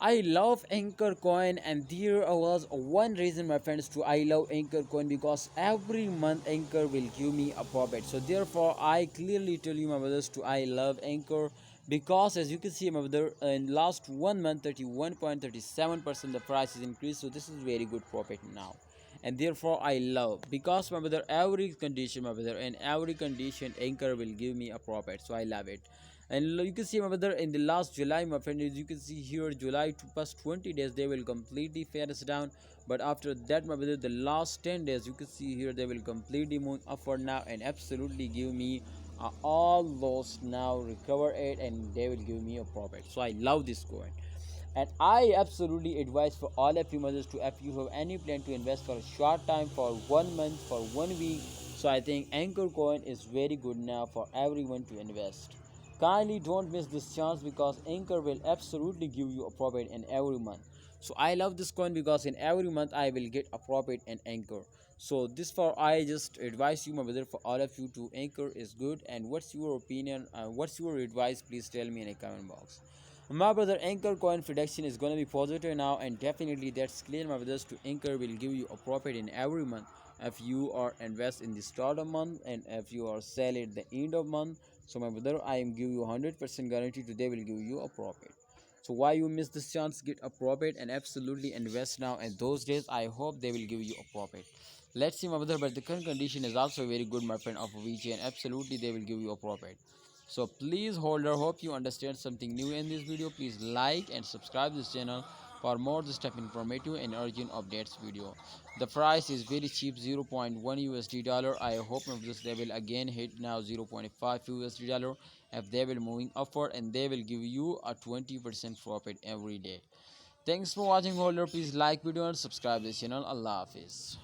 I love Anchor coin, and there was one reason, my friends, to I love Anchor coin, because every month Anchor will give me a profit. So therefore, I clearly tell you, my brothers, to I love Anchor, because as you can see, my brother, in last 1 month, 31.37% the price is increased. So this is very good profit now, and therefore I love, because my brother, every condition, my brother, in every condition Anchor will give me a profit. So I love it. And you can see, my brother, in the last July, my friend, as you can see here, July to past 20 days they will completely fades down. But after that, my brother, the last 10 days, you can see here, they will completely move upward now and absolutely give me all lost now, recover it, and they will give me a profit. So I love this coin, and I absolutely advise for all of you mothers, to, if you have any plan to invest for a short time, for 1 month, for 1 week, so I think Anchor coin is very good now for everyone to invest. Kindly don't miss this chance, because Anchor will absolutely give you a profit in every month. So I love this coin, because in every month I will get a profit in Anchor. So this, for I just advise you, my brother, for all of you, to Anchor is good. And what's your opinion, what's your advice, please tell me in a comment box. My brother, Anchor coin prediction is gonna be positive now, and definitely that's clear, my brothers, to Anchor will give you a profit in every month if you are invest in the start of month, and if you are sell at the end of month. So my brother, I am give you 100% guarantee today will give you a profit. So why you miss this chance? Get a profit and absolutely invest now, and those days I hope they will give you a profit. Let's see, my brother, but the current condition is also very good, my friend, of VJ, and absolutely they will give you a profit. So please, holder, hope you understand something new in this video. Please like and subscribe this channel for more this type informative and urgent updates video. The price is very cheap, 0.1 USD dollar. I hope of this they will again hit now 0.5 USD dollar if they will moving upward, and they will give you a 20% profit every day. Thanks for watching, holder. Please like video and subscribe this channel. Allah Hafiz.